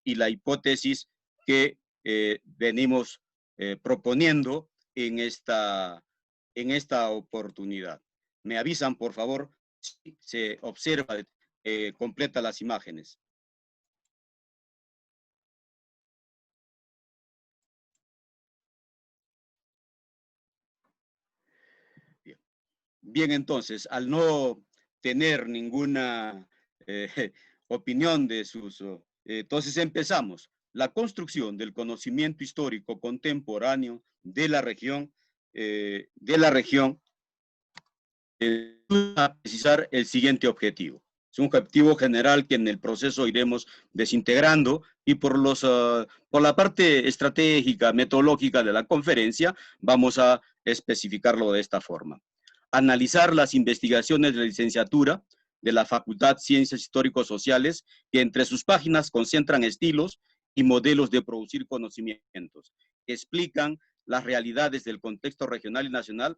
y la hipótesis que venimos proponiendo en esta oportunidad. Me avisan, por favor, si se observa completa las imágenes. Bien, entonces, al no tener ninguna opinión de sus... entonces empezamos. La construcción del conocimiento histórico contemporáneo de la región, a precisar el siguiente objetivo. Es un objetivo general que en el proceso iremos desintegrando y por la parte estratégica, metodológica de la conferencia, vamos a especificarlo de esta forma. Analizar las investigaciones de la licenciatura de la Facultad de Ciencias Histórico-Sociales, que entre sus páginas concentran estilos y modelos de producir conocimientos, que explican las realidades del contexto regional y nacional,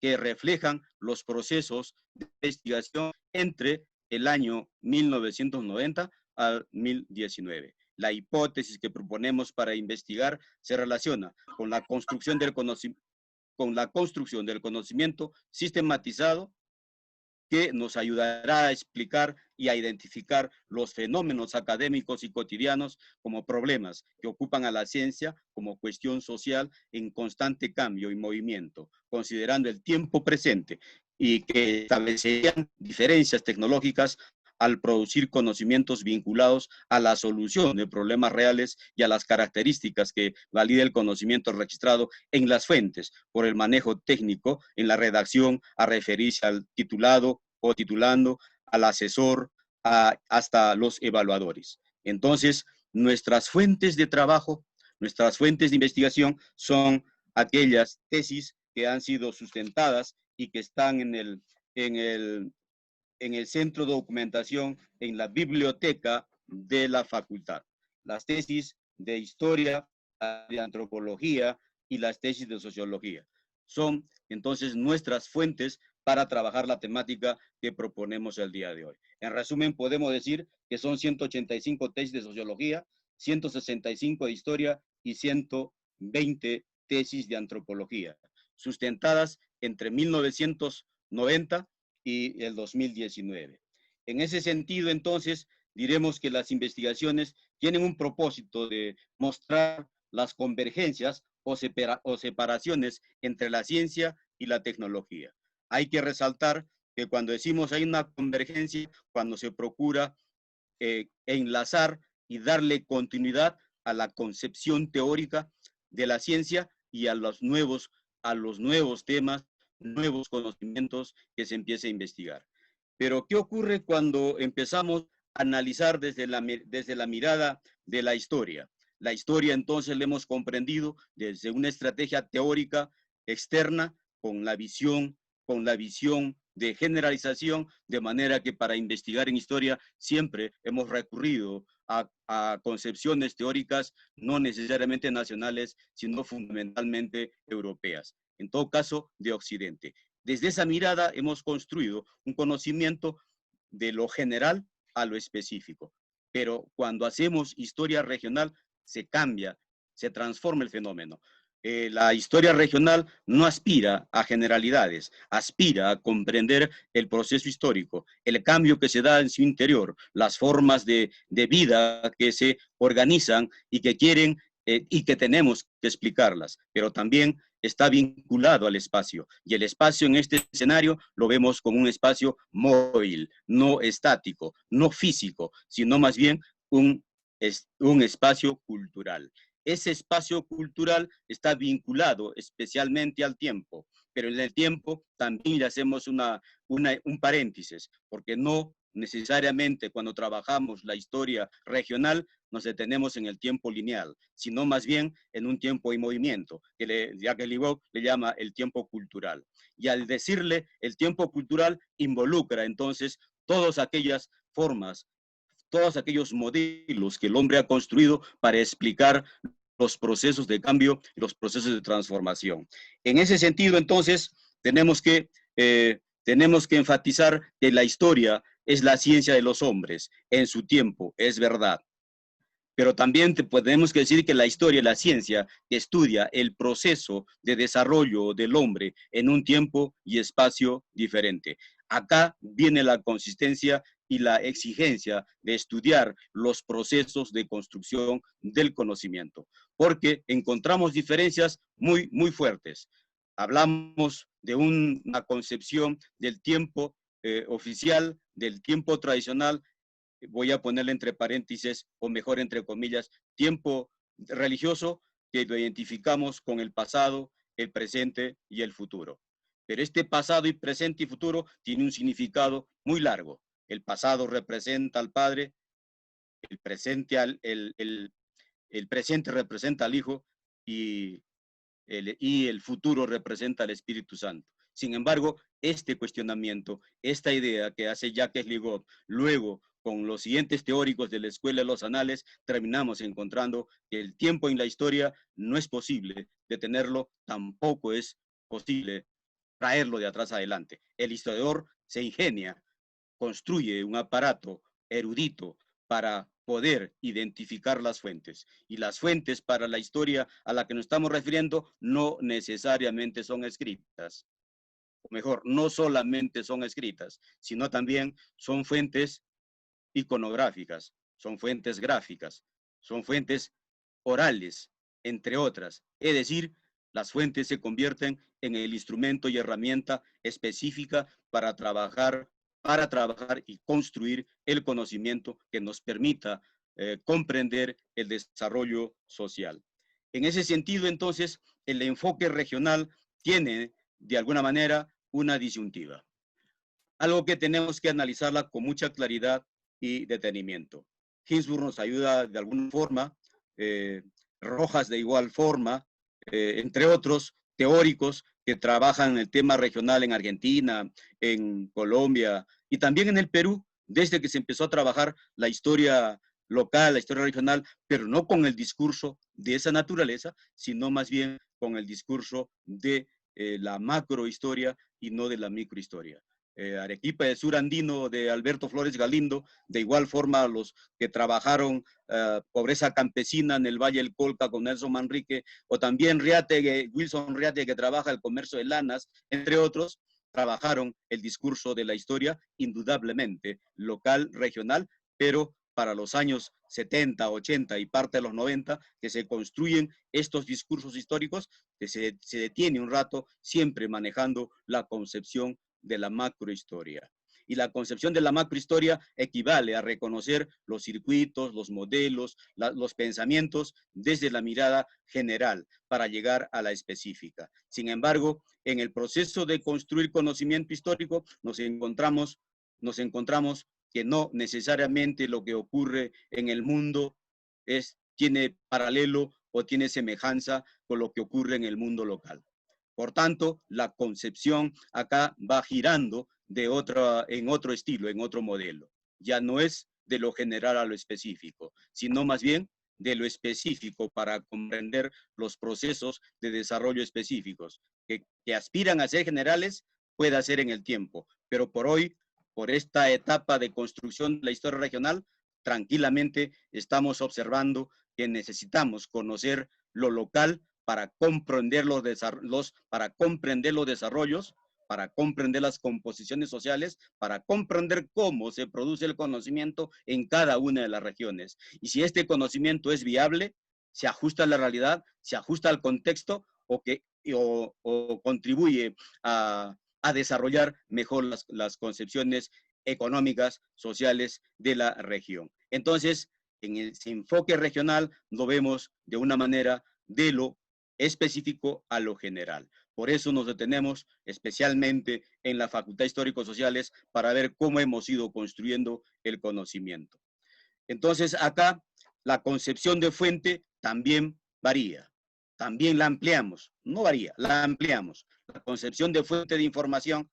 que reflejan los procesos de investigación entre el año 1990 al 2019. La hipótesis que proponemos para investigar se relaciona con la construcción del conocimiento sistematizado que nos ayudará a explicar y a identificar los fenómenos académicos y cotidianos como problemas que ocupan a la ciencia como cuestión social en constante cambio y movimiento, considerando el tiempo presente y que establecerían diferencias tecnológicas al producir conocimientos vinculados a la solución de problemas reales y a las características que valida el conocimiento registrado en las fuentes por el manejo técnico en la redacción a referirse al titulado o titulando, al asesor, hasta los evaluadores. Entonces, nuestras fuentes de trabajo, nuestras fuentes de investigación son aquellas tesis que han sido sustentadas y que están en el centro de documentación, en la biblioteca de la facultad. Las tesis de historia, de antropología y las tesis de sociología. Son entonces nuestras fuentes para trabajar la temática que proponemos el día de hoy. En resumen, podemos decir que son 185 tesis de sociología, 165 de historia y 120 tesis de antropología, sustentadas entre 1990 y el 2019. En ese sentido, entonces, diremos que las investigaciones tienen un propósito de mostrar las convergencias o separaciones entre la ciencia y la tecnología. Hay que resaltar que cuando decimos hay una convergencia, cuando se procura enlazar y darle continuidad a la concepción teórica de la ciencia y a los nuevos temas, nuevos conocimientos que se empiece a investigar. Pero, ¿qué ocurre cuando empezamos a analizar desde la mirada de la historia? La historia, entonces, la hemos comprendido desde una estrategia teórica externa con la visión de generalización, de manera que para investigar en historia siempre hemos recurrido a concepciones teóricas no necesariamente nacionales, sino fundamentalmente europeas, en todo caso de Occidente. Desde esa mirada hemos construido un conocimiento de lo general a lo específico, pero cuando hacemos historia regional se cambia, se transforma el fenómeno. La historia regional no aspira a generalidades, aspira a comprender el proceso histórico, el cambio que se da en su interior, las formas de vida que se organizan y que quieren y que tenemos que explicarlas, pero también está vinculado al espacio, y el espacio en este escenario lo vemos como un espacio móvil, no estático, no físico, sino más bien un espacio cultural. Ese espacio cultural está vinculado especialmente al tiempo, pero en el tiempo también le hacemos un paréntesis, porque no necesariamente cuando trabajamos la historia regional nos detenemos en el tiempo lineal, sino más bien en un tiempo en movimiento, que Jacques Livaux le llama el tiempo cultural. Y al decirle el tiempo cultural involucra entonces todas aquellas formas, todos aquellos modelos que el hombre ha construido para explicar los procesos de cambio y los procesos de transformación. En ese sentido, entonces, tenemos que enfatizar que la historia es la ciencia de los hombres en su tiempo, es verdad. Pero también podemos decir que la historia, la ciencia, estudia el proceso de desarrollo del hombre en un tiempo y espacio diferente. Acá viene la consistencia y la exigencia de estudiar los procesos de construcción del conocimiento, porque encontramos diferencias muy fuertes. Hablamos de una concepción del tiempo oficial, del tiempo tradicional, voy a ponerle entre paréntesis, o mejor entre comillas, tiempo religioso, que lo identificamos con el pasado, el presente y el futuro. Pero este pasado y presente y futuro tiene un significado muy largo. El pasado representa al Padre, el presente, el presente representa al Hijo y el futuro representa al Espíritu Santo. Sin embargo, este cuestionamiento, esta idea que hace Jacques Ligot, luego con los siguientes teóricos de la Escuela de los Anales, terminamos encontrando que el tiempo en la historia no es posible detenerlo, tampoco es posible traerlo de atrás adelante. El historiador se ingenia, construye un aparato erudito para poder identificar las fuentes. Y las fuentes para la historia a la que nos estamos refiriendo no necesariamente son escritas. O mejor, no solamente son escritas, sino también son fuentes iconográficas, son fuentes gráficas, son fuentes orales, entre otras. Es decir, las fuentes se convierten en el instrumento y herramienta específica para trabajar y construir el conocimiento que nos permita comprender el desarrollo social. En ese sentido, entonces, el enfoque regional tiene, de alguna manera, una disyuntiva. Algo que tenemos que analizarla con mucha claridad y detenimiento. Ginsburg nos ayuda de alguna forma, Rojas de igual forma, entre otros teóricos que trabajan en el tema regional en Argentina, en Colombia y también en el Perú, desde que se empezó a trabajar la historia local, la historia regional, pero no con el discurso de esa naturaleza, sino más bien con el discurso de la macrohistoria y no de la microhistoria. Arequipa del Sur Andino de Alberto Flores Galindo, de igual forma los que trabajaron pobreza campesina en el Valle del Colca con Nelson Manrique, o también Wilson Riate, que trabaja el comercio de lanas, entre otros, trabajaron el discurso de la historia, indudablemente local, regional, pero para los años 70, 80 y parte de los 90, que se construyen estos discursos históricos, que se detiene un rato siempre manejando la concepción de la macrohistoria. Y la concepción de la macrohistoria equivale a reconocer los circuitos, los modelos, los pensamientos desde la mirada general para llegar a la específica. Sin embargo, en el proceso de construir conocimiento histórico nos encontramos que no necesariamente lo que ocurre en el mundo tiene paralelo o tiene semejanza con lo que ocurre en el mundo local. Por tanto, la concepción acá va girando en otro estilo, en otro modelo. Ya no es de lo general a lo específico, sino más bien de lo específico para comprender los procesos de desarrollo específicos que aspiran a ser generales, puede ser en el tiempo. Pero por hoy, por esta etapa de construcción de la historia regional, tranquilamente estamos observando que necesitamos conocer lo local para comprender los desarrollos, para comprender las composiciones sociales, para comprender cómo se produce el conocimiento en cada una de las regiones. Y si este conocimiento es viable, se ajusta a la realidad, se ajusta al contexto o contribuye a desarrollar mejor las concepciones económicas, sociales de la región. Entonces, en el enfoque regional lo vemos de una manera de lo específico a lo general. Por eso nos detenemos especialmente en la Facultad de Históricos Sociales para ver cómo hemos ido construyendo el conocimiento. Entonces, acá la concepción de fuente también varía. También la ampliamos. No varía, la ampliamos. La concepción de fuente de información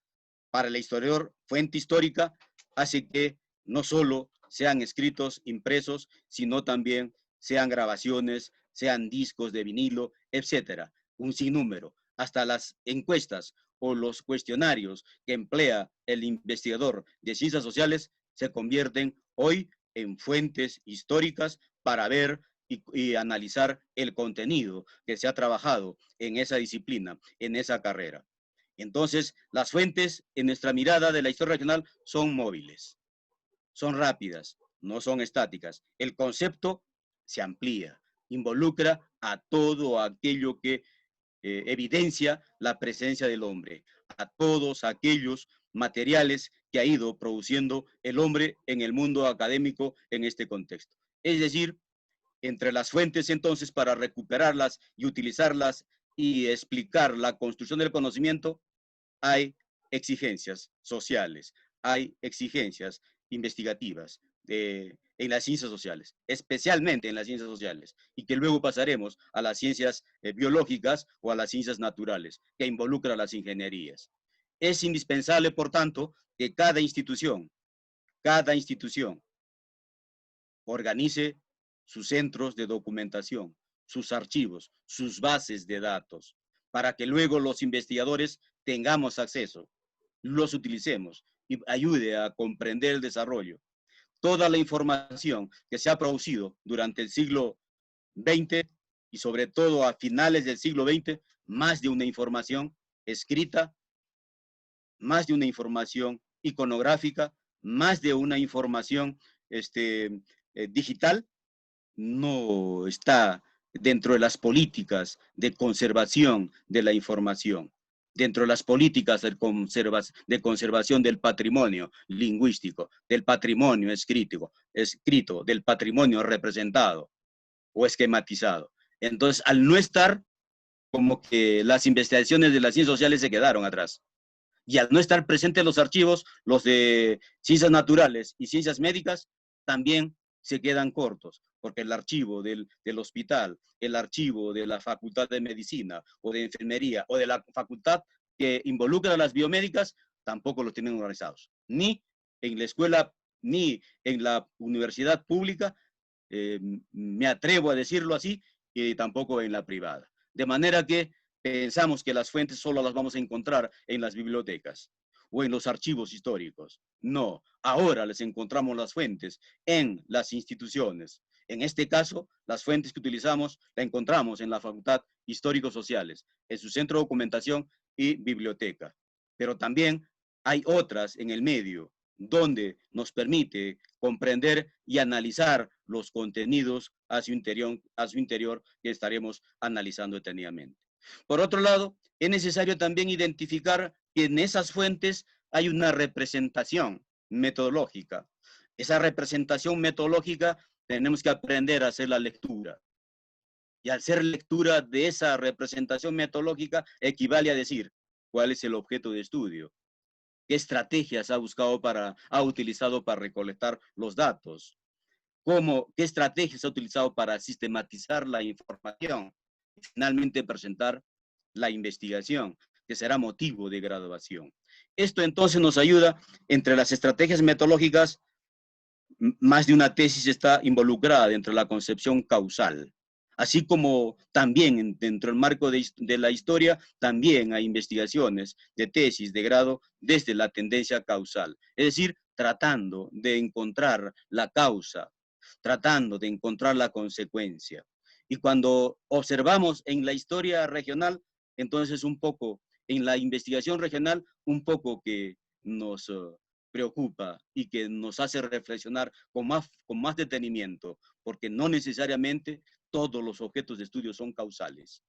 para el historiador, fuente histórica, hace que no solo sean escritos impresos, sino también sean grabaciones, sean discos de vinilo, etcétera, un sinnúmero. Hasta las encuestas o los cuestionarios que emplea el investigador de ciencias sociales se convierten hoy en fuentes históricas para ver y analizar el contenido que se ha trabajado en esa disciplina, en esa carrera. Entonces, las fuentes en nuestra mirada de la historia regional son móviles, son rápidas, no son estáticas. El concepto se amplía, involucra a todo aquello que evidencia la presencia del hombre, a todos aquellos materiales que ha ido produciendo el hombre en el mundo académico en este contexto. Es decir, entre las fuentes entonces para recuperarlas y utilizarlas y explicar la construcción del conocimiento, hay exigencias sociales, hay exigencias investigativas en las ciencias sociales, especialmente en las ciencias sociales, y que luego pasaremos a las ciencias biológicas o a las ciencias naturales, que involucran las ingenierías. Es indispensable, por tanto, que cada institución organice sus centros de documentación, sus archivos, sus bases de datos, para que luego los investigadores tengamos acceso, los utilicemos y ayude a comprender el desarrollo. Toda la información que se ha producido durante el siglo XX y sobre todo a finales del siglo XX, más de una información escrita, más de una información iconográfica, más de una información digital, no está dentro de las políticas de conservación de la información, dentro de las políticas de conservación del patrimonio lingüístico, del patrimonio escrito, del patrimonio representado o esquematizado. Entonces, al no estar, como que las investigaciones de las ciencias sociales se quedaron atrás. Y al no estar presentes los archivos, los de ciencias naturales y ciencias médicas, también se quedan cortos, porque el archivo del hospital, el archivo de la Facultad de Medicina o de Enfermería o de la facultad que involucra a las biomédicas, tampoco los tienen organizados. Ni en la escuela, ni en la universidad pública, me atrevo a decirlo así, y tampoco en la privada. De manera que pensamos que las fuentes solo las vamos a encontrar en las bibliotecas o en los archivos históricos. No, ahora les encontramos las fuentes en las instituciones. En este caso, las fuentes que utilizamos las encontramos en la Facultad Históricos Sociales, en su centro de documentación y biblioteca. Pero también hay otras en el medio, donde nos permite comprender y analizar los contenidos a su interior que estaremos analizando detenidamente. Por otro lado, es necesario también identificar que en esas fuentes hay una representación metodológica. Esa representación metodológica tenemos que aprender a hacer la lectura. Y al hacer lectura de esa representación metodológica equivale a decir cuál es el objeto de estudio, qué estrategias ha utilizado para recolectar los datos, qué estrategias ha utilizado para sistematizar la información y finalmente presentar la investigación, que será motivo de graduación. Esto entonces nos ayuda, entre las estrategias metodológicas, más de una tesis está involucrada dentro de la concepción causal. Así como también dentro del marco de la historia, también hay investigaciones de tesis de grado desde la tendencia causal. Es decir, tratando de encontrar la causa, tratando de encontrar la consecuencia. Y cuando observamos en la historia regional, entonces un poco, en la investigación regional, un poco que nos preocupa y que nos hace reflexionar con más detenimiento, porque no necesariamente todos los objetos de estudio son causales.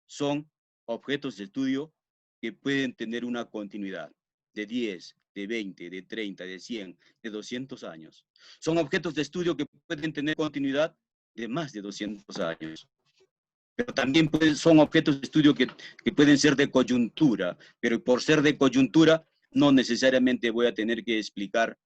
Son objetos de estudio que pueden tener una continuidad de 10, de 20, de 30, de 100, de 200 años. Son objetos de estudio que pueden tener continuidad de más de 200 años. Pero también son objetos de estudio que pueden ser de coyuntura, pero por ser de coyuntura no necesariamente voy a tener que explicar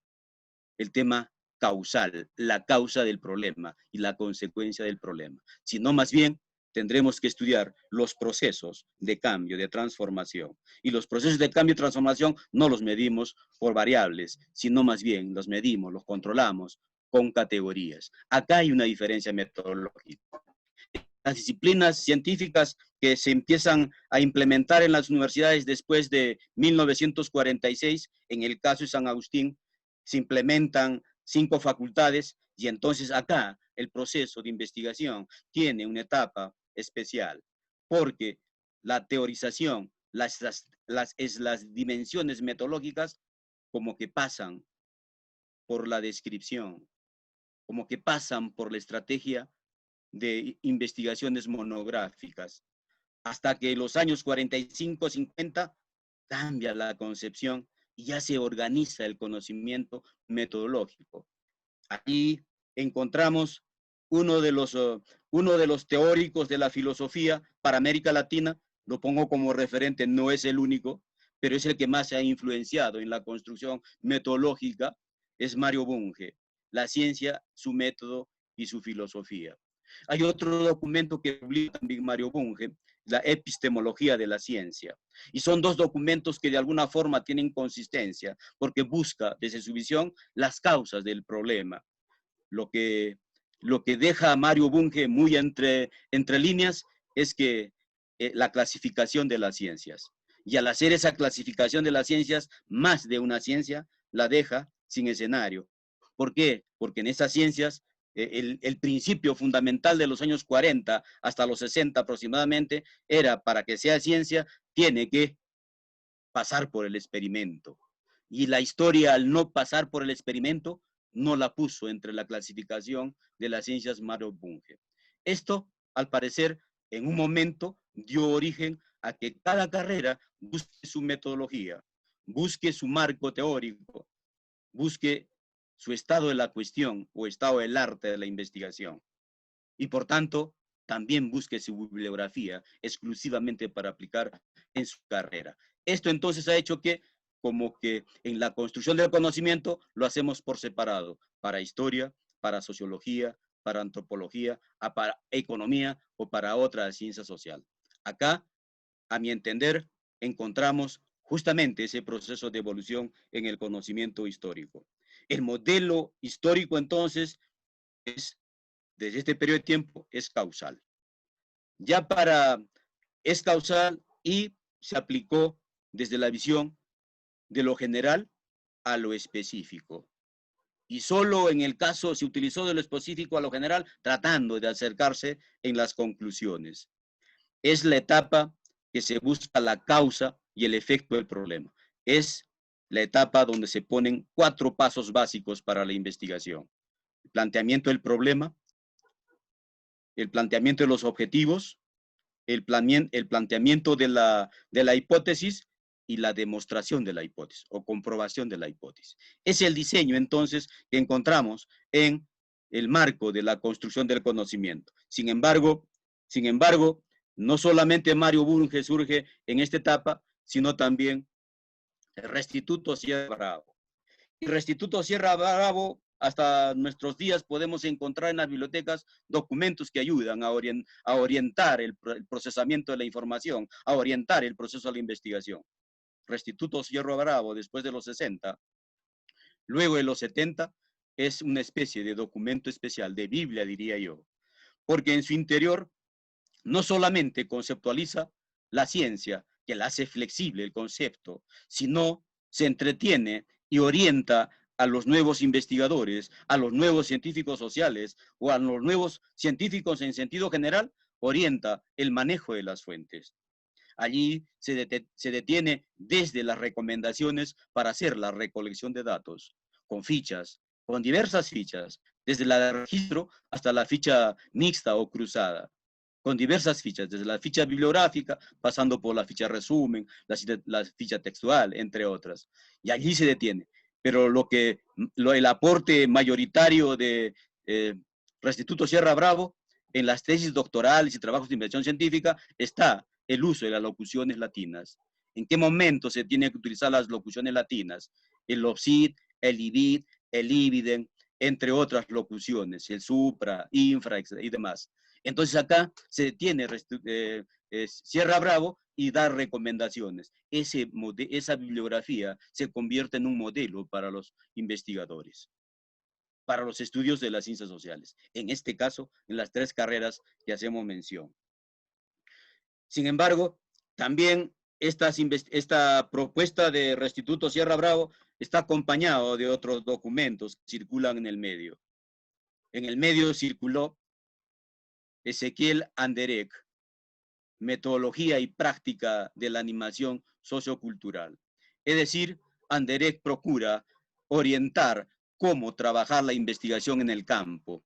el tema causal, la causa del problema y la consecuencia del problema, sino más bien tendremos que estudiar los procesos de cambio, de transformación. Y los procesos de cambio y transformación no los medimos por variables, sino más bien los medimos, los controlamos con categorías. Acá hay una diferencia metodológica. Las disciplinas científicas que se empiezan a implementar en las universidades después de 1946, en el caso de San Agustín, se implementan 5 facultades Y entonces acá el proceso de investigación tiene una etapa especial, porque la teorización, las dimensiones metodológicas como que pasan por la descripción, como que pasan por la estrategia de investigaciones monográficas, hasta que en los años 45, 50 cambia la concepción y ya se organiza el conocimiento metodológico. Aquí encontramos uno de los, uno de los teóricos de la filosofía para América Latina, lo pongo como referente, no es el único, pero es el que más se ha influenciado en la construcción metodológica, es Mario Bunge, La ciencia, su método y su filosofía. Hay otro documento que publica también Mario Bunge, la epistemología de la ciencia. Y son dos documentos que de alguna forma tienen consistencia, porque busca desde su visión las causas del problema. Lo que, lo que deja a Mario Bunge muy entre líneas es que la clasificación de las ciencias. Y al hacer esa clasificación de las ciencias, más de una ciencia la deja sin escenario. ¿Por qué? Porque en esas ciencias el principio fundamental de los años 40 hasta los 60 aproximadamente era para que sea ciencia, tiene que pasar por el experimento. Y la historia, al no pasar por el experimento, no la puso entre la clasificación de las ciencias Mario Bunge. Esto, al parecer, en un momento dio origen a que cada carrera busque su metodología, busque su marco teórico, busque su estado de la cuestión o estado del arte de la investigación. Y por tanto, también busque su bibliografía exclusivamente para aplicar en su carrera. Esto entonces ha hecho que, como que en la construcción del conocimiento, lo hacemos por separado, para historia, para sociología, para antropología, para economía o para otra ciencia social. Acá, a mi entender, encontramos justamente ese proceso de evolución en el conocimiento histórico. El modelo histórico, entonces, es desde este periodo de tiempo es causal. Ya es causal y se aplicó desde la visión de lo general a lo específico. Y solo en el caso se utilizó de lo específico a lo general, tratando de acercarse en las conclusiones. Es la etapa que se busca la causa y el efecto del problema. Es la etapa donde se ponen 4 pasos básicos para la investigación. El planteamiento del problema, el planteamiento de los objetivos, el planteamiento de la hipótesis y la demostración de la hipótesis o comprobación de la hipótesis. Es el diseño entonces que encontramos en el marco de la construcción del conocimiento. Sin embargo, no solamente Mario Bunge surge en esta etapa, sino también el Restituto Sierra Bravo. Y Restituto Sierra Bravo, hasta nuestros días podemos encontrar en las bibliotecas documentos que ayudan a orientar el procesamiento de la información, a orientar el proceso de la investigación. Restituto Sierra Bravo, después de los 60, luego de los 70, es una especie de documento especial, de Biblia, diría yo, porque en su interior no solamente conceptualiza la ciencia, que la hace flexible el concepto, sino se entretiene y orienta a los nuevos investigadores, a los nuevos científicos sociales o a los nuevos científicos en sentido general, orienta el manejo de las fuentes. Allí se detiene desde las recomendaciones para hacer la recolección de datos, con fichas, con diversas fichas, desde la de registro hasta la ficha mixta o cruzada, con diversas fichas, desde la ficha bibliográfica, pasando por la ficha resumen, la ficha textual, entre otras. Y allí se detiene. Pero el aporte mayoritario de Restituto Sierra Bravo en las tesis doctorales y trabajos de investigación científica está el uso de las locuciones latinas. ¿En qué momento se tiene que utilizar las locuciones latinas? El OPSID, el IBID, el IBIDEN, entre otras locuciones, el supra, infra y demás. Entonces acá se detiene Sierra Bravo y da recomendaciones. Esa bibliografía se convierte en un modelo para los investigadores, para los estudios de las ciencias sociales. En este caso, en las 3 carreras que hacemos mención. Sin embargo, también esta propuesta de Restituto Sierra Bravo está acompañado de otros documentos que circulan en el medio. En el medio circuló Ezequiel Anderek, metodología y práctica de la animación sociocultural. Es decir, Anderek procura orientar cómo trabajar la investigación en el campo,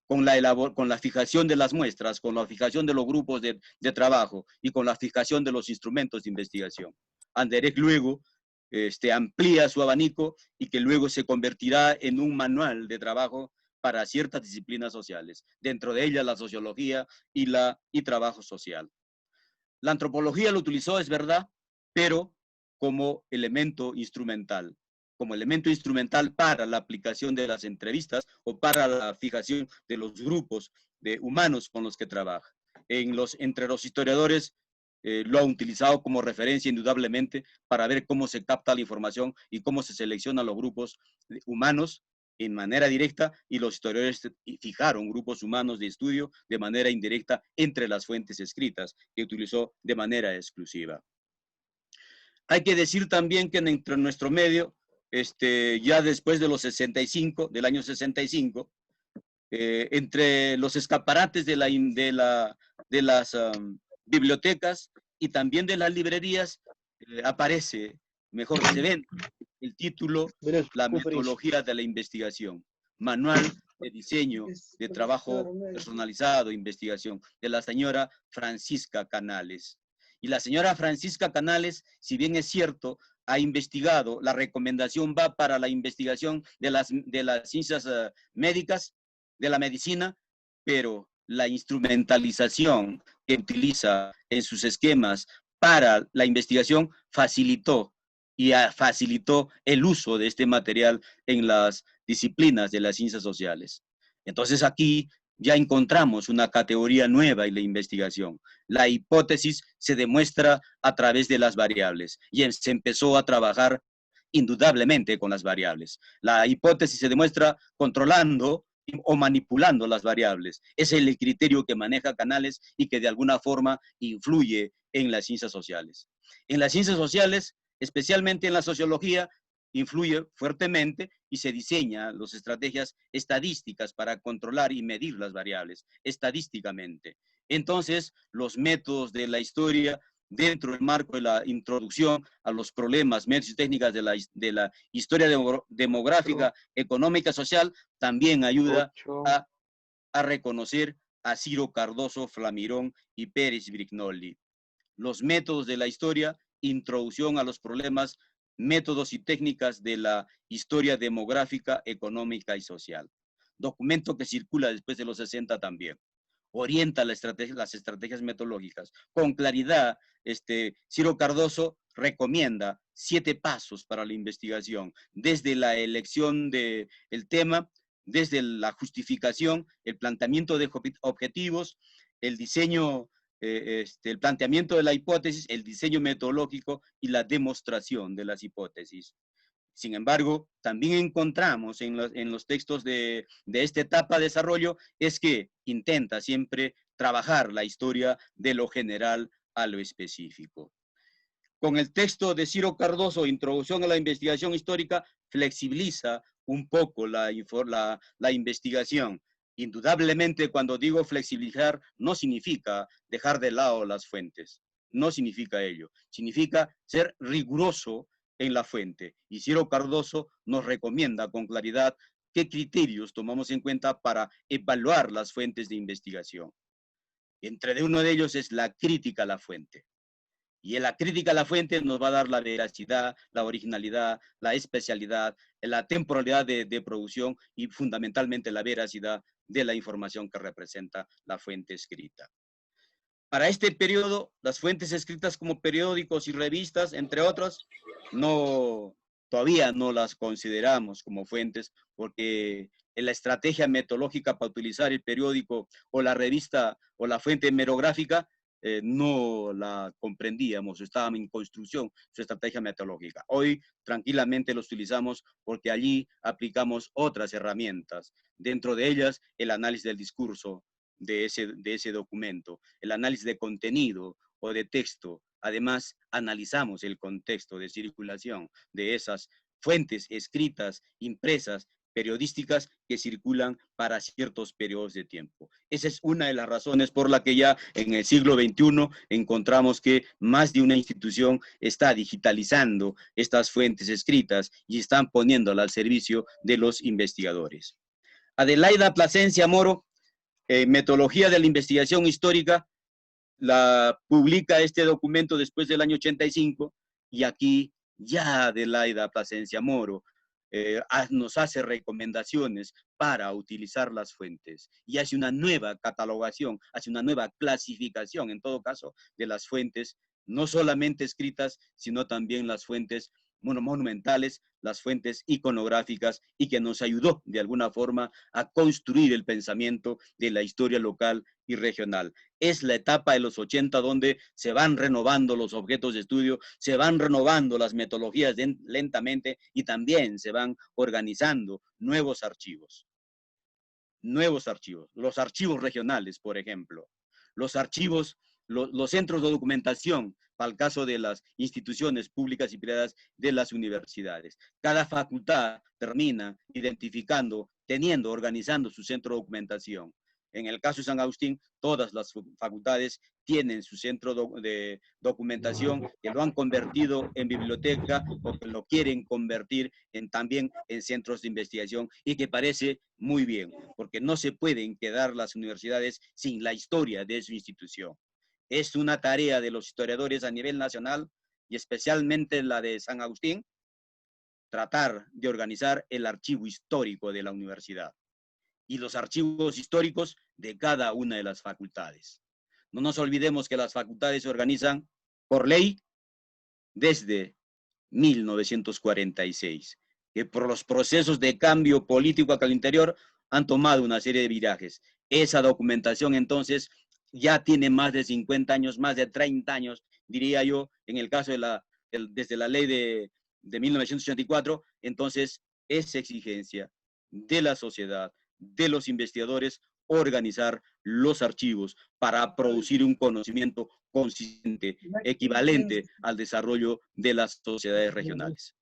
con la fijación de las muestras, con la fijación de los grupos de trabajo y con la fijación de los instrumentos de investigación. Anderek luego amplía su abanico y que luego se convertirá en un manual de trabajo para ciertas disciplinas sociales, dentro de ellas la sociología y trabajo social. La antropología lo utilizó, es verdad, pero como elemento instrumental para la aplicación de las entrevistas o para la fijación de los grupos de humanos con los que trabaja. Entre los historiadores lo han utilizado como referencia indudablemente para ver cómo se capta la información y cómo se seleccionan los grupos humanos en manera directa, y los historiadores fijaron grupos humanos de estudio de manera indirecta entre las fuentes escritas que utilizó de manera exclusiva. Hay que decir también que en nuestro medio, ya después de los 65, del año 65, entre los escaparates de las bibliotecas y también de las librerías, aparece, mejor se ve el título, La metodología de la investigación, manual de diseño de trabajo personalizado, investigación, de la señora Francisca Canales. Y la señora Francisca Canales, si bien es cierto, ha investigado, la recomendación va para la investigación de las ciencias médicas, de la medicina, pero la instrumentalización que utiliza en sus esquemas para la investigación facilitó el uso de este material en las disciplinas de las ciencias sociales. Entonces aquí ya encontramos una categoría nueva en la investigación. La hipótesis se demuestra a través de las variables y se empezó a trabajar indudablemente con las variables. La hipótesis se demuestra controlando o manipulando las variables. Ese es el criterio que maneja Canales y que de alguna forma influye en las ciencias sociales. En las ciencias sociales, especialmente en la sociología, influye fuertemente y se diseñan las estrategias estadísticas para controlar y medir las variables estadísticamente. Entonces, los métodos de la historia dentro del marco de la introducción a los problemas, métodos y técnicas de la historia demográfica, económica, social, también ayuda a reconocer a Ciro Cardoso, Flamirón y Pérez Brignoli. Los métodos de la historia, introducción a los problemas, métodos y técnicas de la historia demográfica, económica y social. Documento que circula después de los 60 también. Orienta las estrategias metodológicas. Con claridad, Ciro Cardoso recomienda 7 pasos para la investigación, desde la elección del tema, desde la justificación, el planteamiento de objetivos, el diseño, el planteamiento de la hipótesis, el diseño metodológico y la demostración de las hipótesis. Sin embargo, también encontramos en los textos de esta etapa de desarrollo es que intenta siempre trabajar la historia de lo general a lo específico. Con el texto de Ciro Cardoso, Introducción a la Investigación Histórica, flexibiliza un poco la investigación. Indudablemente, cuando digo flexibilizar, no significa dejar de lado las fuentes. No significa ello. Significa ser riguroso en la fuente. Y Ciro Cardoso nos recomienda con claridad qué criterios tomamos en cuenta para evaluar las fuentes de investigación. Entre uno de ellos es la crítica a la fuente. Y en la crítica a la fuente nos va a dar la veracidad, la originalidad, la especialidad, la temporalidad de producción y fundamentalmente la veracidad de la información que representa la fuente escrita. Para este periodo, las fuentes escritas como periódicos y revistas, entre otras, todavía no las consideramos como fuentes porque en la estrategia metodológica para utilizar el periódico o la revista o la fuente hemerográfica no la comprendíamos, estaba en construcción su estrategia metodológica. Hoy tranquilamente los utilizamos porque allí aplicamos otras herramientas, dentro de ellas el análisis del discurso de ese documento, el análisis de contenido o de texto. Además, analizamos el contexto de circulación de esas fuentes escritas, impresas, periodísticas que circulan para ciertos periodos de tiempo. Esa es una de las razones por la que ya en el siglo XXI encontramos que más de una institución está digitalizando estas fuentes escritas y están poniéndolas al servicio de los investigadores. Adelaida Plasencia Moro, Metodología de la Investigación Histórica, la publica este documento después del año 85 y aquí ya Adelaida Plasencia Moro nos hace recomendaciones para utilizar las fuentes y hace una nueva catalogación, hace una nueva clasificación, en todo caso, de las fuentes, no solamente escritas, sino también las fuentes monumentales, las fuentes iconográficas y que nos ayudó de alguna forma a construir el pensamiento de la historia local y regional. Es la etapa de los 80 donde se van renovando los objetos de estudio, se van renovando las metodologías lentamente y también se van organizando nuevos archivos. Los archivos regionales, por ejemplo, los archivos, los centros de documentación, para el caso de las instituciones públicas y privadas de las universidades. Cada facultad termina identificando, organizando su centro de documentación. En el caso de San Agustín, todas las facultades tienen su centro de documentación que lo han convertido en biblioteca o que lo quieren convertir también en centros de investigación y que parece muy bien, porque no se pueden quedar las universidades sin la historia de su institución. Es una tarea de los historiadores a nivel nacional y especialmente la de San Agustín, tratar de organizar el archivo histórico de la universidad y los archivos históricos de cada una de las facultades. No nos olvidemos que las facultades se organizan por ley desde 1946, que por los procesos de cambio político acá al interior han tomado una serie de virajes. Esa documentación entonces ya tiene más de 50 años, más de 30 años, diría yo, en el caso de desde la ley de 1984, entonces es exigencia de la sociedad, de los investigadores, organizar los archivos para producir un conocimiento consistente, equivalente al desarrollo de las sociedades regionales.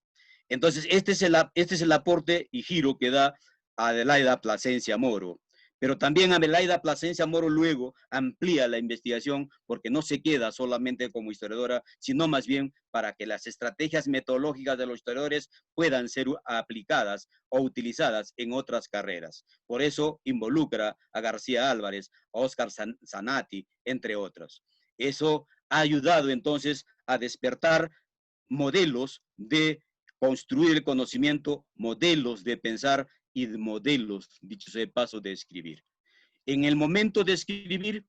Entonces, este es el aporte y giro que da Adelaida Plasencia Moro. Pero también Adelaida Plasencia Moro luego amplía la investigación porque no se queda solamente como historiadora, sino más bien para que las estrategias metodológicas de los historiadores puedan ser aplicadas o utilizadas en otras carreras. Por eso involucra a García Álvarez, a Óscar Zanatti, entre otros. Eso ha ayudado entonces a despertar modelos de construir el conocimiento, modelos de pensar y de modelos, dicho sea de paso, de escribir. En el momento de escribir,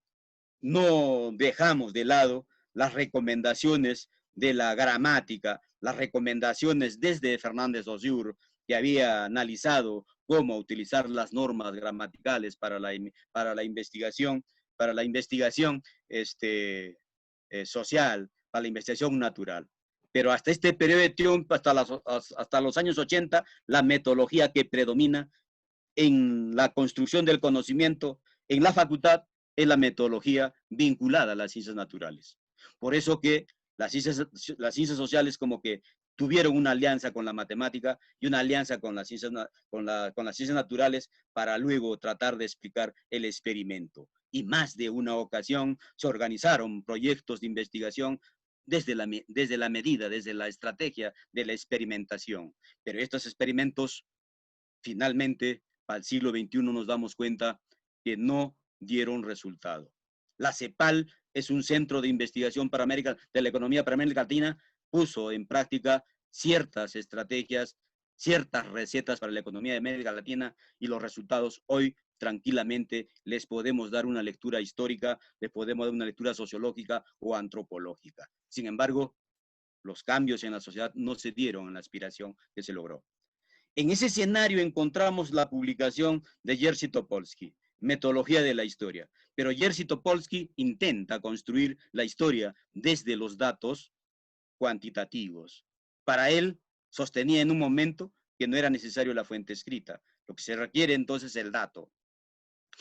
no dejamos de lado las recomendaciones de la gramática, las recomendaciones desde Fernández Saussure, que había analizado cómo utilizar las normas gramaticales para la investigación, social, para la investigación natural. Pero hasta este periodo de tiempo, hasta los años 80, la metodología que predomina en la construcción del conocimiento en la facultad es la metodología vinculada a las ciencias naturales. Por eso que las ciencias sociales como que tuvieron una alianza con la matemática y una alianza con las ciencias naturales para luego tratar de explicar el experimento. Y más de una ocasión se organizaron proyectos de investigación desde la medida, desde la estrategia de la experimentación. Pero estos experimentos, finalmente, para el siglo XXI nos damos cuenta que no dieron resultado. La CEPAL es un centro de investigación de la economía para América Latina, puso en práctica ciertas estrategias, ciertas recetas para la economía de América Latina y los resultados hoy tranquilamente les podemos dar una lectura histórica, les podemos dar una lectura sociológica o antropológica. Sin embargo, los cambios en la sociedad no se dieron en la aspiración que se logró. En ese escenario encontramos la publicación de Jerzy Topolsky, Metodología de la Historia. Pero Jerzy Topolsky intenta construir la historia desde los datos cuantitativos. Para él, sostenía en un momento que no era necesario la fuente escrita. Lo que se requiere entonces es el dato.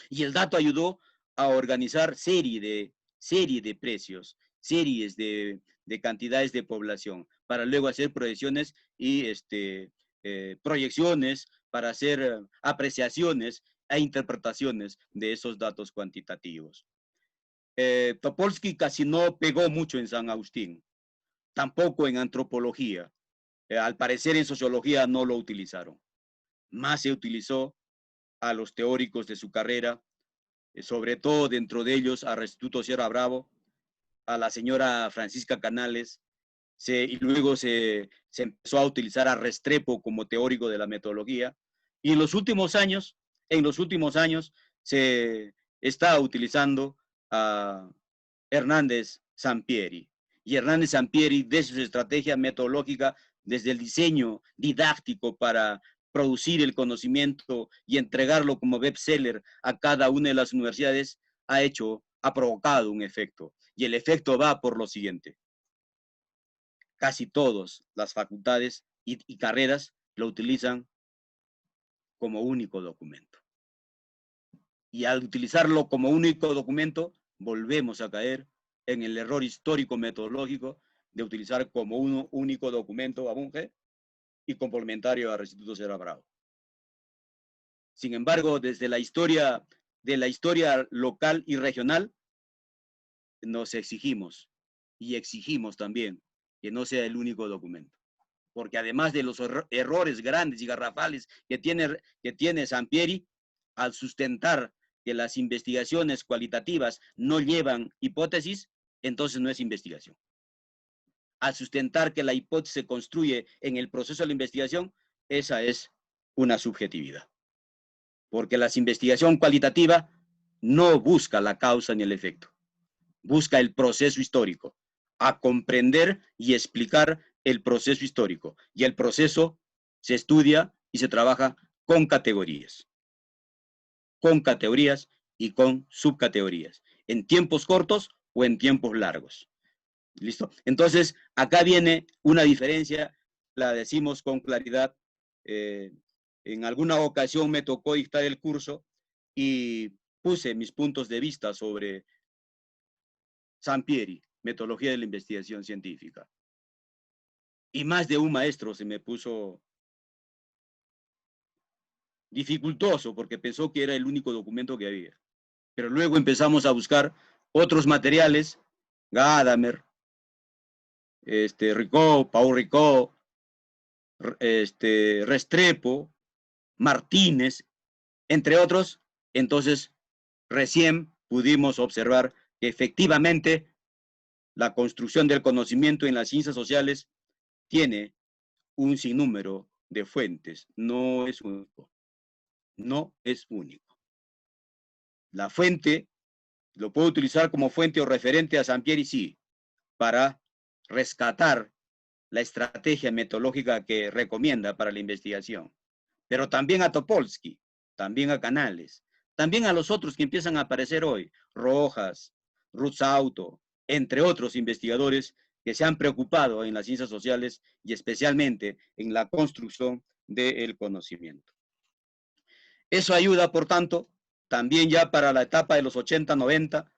Y el dato ayudó a organizar serie de precios, series de cantidades de población, para luego hacer proyecciones y proyecciones para hacer apreciaciones e interpretaciones de esos datos cuantitativos. Topolsky casi no pegó mucho en San Agustín, tampoco en antropología. Al parecer en sociología no lo utilizaron. Más se utilizó a los teóricos de su carrera, sobre todo dentro de ellos a Restituto Sierra Bravo, a la señora Francisca Canales, y luego se empezó a utilizar a Restrepo como teórico de la metodología, y en los últimos años se está utilizando a Hernández Sampieri. Y Hernández Sampieri, desde su estrategia metodológica, desde el diseño didáctico para producir el conocimiento y entregarlo como bestseller a cada una de las universidades, ha provocado un efecto. Y el efecto va por lo siguiente. Casi todas las facultades y carreras lo utilizan como único documento. Y al utilizarlo como único documento, volvemos a caer en el error histórico metodológico de utilizar como un único documento a Bunge y complementario a Restituto Sierra Bravo. Sin embargo, desde la historia local y regional, nos exigimos y exigimos también que no sea el único documento. Porque además de los errores grandes y garrafales que tiene Sampieri, al sustentar que las investigaciones cualitativas no llevan hipótesis, entonces no es investigación. Al sustentar que la hipótesis se construye en el proceso de la investigación, esa es una subjetividad. Porque la investigación cualitativa no busca la causa ni el efecto, busca el proceso histórico, a comprender y explicar el proceso histórico. Y el proceso se estudia y se trabaja con categorías y con subcategorías, en tiempos cortos o en tiempos largos. ¿Listo? Entonces, acá viene una diferencia, la decimos con claridad. En alguna ocasión me tocó dictar el curso y puse mis puntos de vista sobre Sampieri, metodología de la investigación científica. Y más de un maestro se me puso dificultoso porque pensó que era el único documento que había. Pero luego empezamos a buscar otros materiales, Gadamer, Ricó, Paul Ricó, Restrepo, Martínez, entre otros. Entonces, recién pudimos observar que efectivamente la construcción del conocimiento en las ciencias sociales tiene un sinnúmero de fuentes, no es único. No es único. La fuente lo puedo utilizar como fuente o referente a Sampieri, sí, para rescatar la estrategia metodológica que recomienda para la investigación. Pero también a Topolsky, también a Canales, también a los otros que empiezan a aparecer hoy, Rojas, Rutzauto, entre otros investigadores que se han preocupado en las ciencias sociales y especialmente en la construcción del conocimiento. Eso ayuda, por tanto, también ya para la etapa de los 80-90